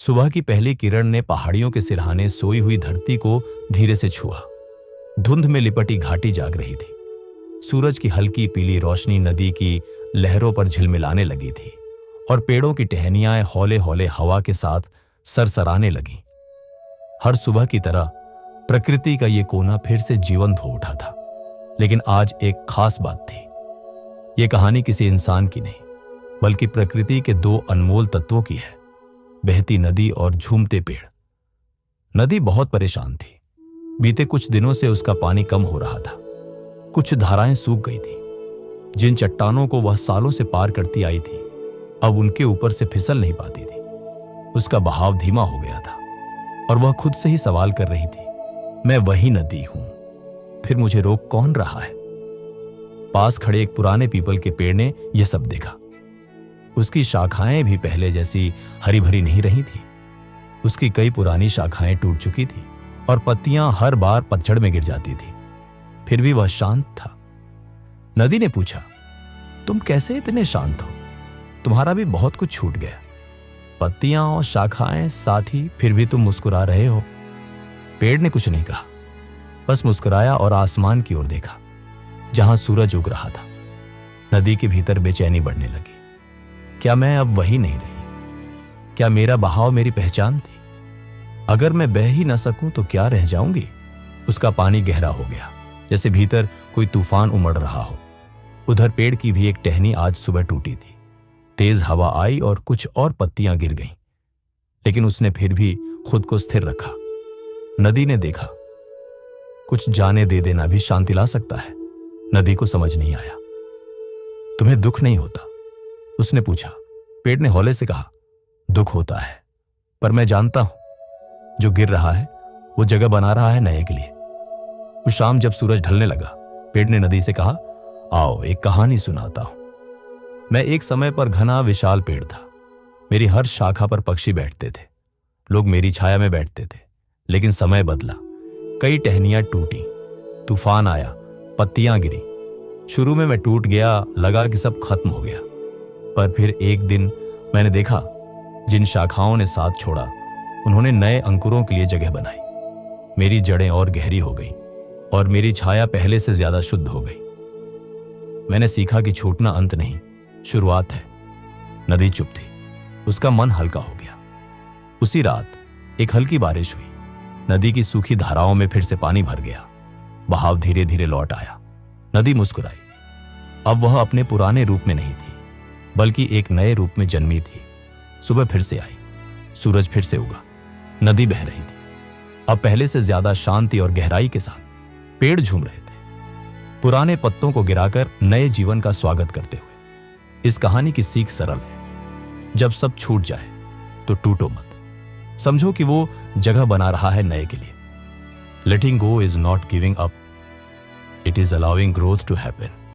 सुबह की पहली किरण ने पहाड़ियों के सिरहाने सोई हुई धरती को धीरे से छुआ। धुंध में लिपटी घाटी जाग रही थी। सूरज की हल्की पीली रोशनी नदी की लहरों पर झिलमिलाने लगी थी और पेड़ों की टहनियां हौले हौले हवा के साथ सरसराने लगीं। हर सुबह की तरह प्रकृति का ये कोना फिर से जीवंत हो उठा था। लेकिन आज एक खास बात थी। ये कहानी किसी इंसान की नहीं, बल्कि प्रकृति के दो अनमोल तत्वों की है, बहती नदी और झूमते पेड़। नदी बहुत परेशान थी। बीते कुछ दिनों से उसका पानी कम हो रहा था। कुछ धाराएं सूख गई थी। जिन चट्टानों को वह सालों से पार करती आई थी, अब उनके ऊपर से फिसल नहीं पाती थी। उसका बहाव धीमा हो गया था और वह खुद से ही सवाल कर रही थी, मैं वही नदी हूं, फिर मुझे रोक कौन रहा है? पास खड़े एक पुराने पीपल के पेड़ ने यह सब देखा। उसकी शाखाएं भी पहले जैसी हरी भरी नहीं रही थी। उसकी कई पुरानी शाखाएं टूट चुकी थी और पत्तियां हर बार पतझड़ में गिर जाती थी। फिर भी वह शांत था। नदी ने पूछा, तुम कैसे इतने शांत हो? तुम्हारा भी बहुत कुछ छूट गया। पत्तियां और शाखाएं साथ ही, फिर भी तुम मुस्कुरा रहे हो। पेड़ ने कुछ नहीं कहा, बस मुस्कुराया और आसमान की ओर देखा, जहां सूरज उग रहा था। नदी के भीतर बेचैनी बढ़ने लगी। क्या मैं अब वही नहीं रही? क्या मेरा बहाव मेरी पहचान थी? अगर मैं बह ही न सकूं तो क्या रह जाऊंगी? उसका पानी गहरा हो गया, जैसे भीतर कोई तूफान उमड़ रहा हो। उधर पेड़ की भी एक टहनी आज सुबह टूटी थी। तेज हवा आई और कुछ और पत्तियां गिर गईं, लेकिन उसने फिर भी खुद को स्थिर रखा। नदी ने देखा, कुछ जाने दे देना भी शांति ला सकता है। नदी को समझ नहीं आया। तुम्हें दुख नहीं होता? उसने पूछा। पेड़ ने हौले से कहा, दुख होता है, पर मैं जानता हूं जो गिर रहा है वो जगह बना रहा है नए के लिए। उस शाम जब सूरज ढलने लगा, पेड़ ने नदी से कहा, आओ एक कहानी सुनाता हूं। मैं एक समय पर घना विशाल पेड़ था। मेरी हर शाखा पर पक्षी बैठते थे। लोग मेरी छाया में बैठते थे। लेकिन समय बदला। कई टहनियां टूटी, तूफान आया, पत्तियां गिरी। शुरू में मैं टूट गया, लगा कि सब खत्म हो गया। पर फिर एक दिन मैंने देखा, जिन शाखाओं ने साथ छोड़ा, उन्होंने नए अंकुरों के लिए जगह बनाई। मेरी जड़ें और गहरी हो गई और मेरी छाया पहले से ज्यादा शुद्ध हो गई। मैंने सीखा कि छूटना अंत नहीं, शुरुआत है। नदी चुप थी। उसका मन हल्का हो गया। उसी रात एक हल्की बारिश हुई। नदी की सूखी धाराओं में फिर से पानी भर गया। बहाव धीरे धीरे लौट आया। नदी मुस्कुराई। अब वह अपने पुराने रूप में नहीं थी, बल्कि एक नए रूप में जन्मी थी। सुबह फिर से आई। सूरज फिर से उगा। नदी बह रही थी, अब पहले से ज्यादा शांति और गहराई के साथ। पेड़ झूम रहे थे, पुराने पत्तों को गिराकर नए जीवन का स्वागत करते हुए। इस कहानी की सीख सरल है। जब सब छूट जाए तो टूटो मत। समझो कि वो जगह बना रहा है नए के लिए। Letting go is not giving up, it is allowing growth to happen.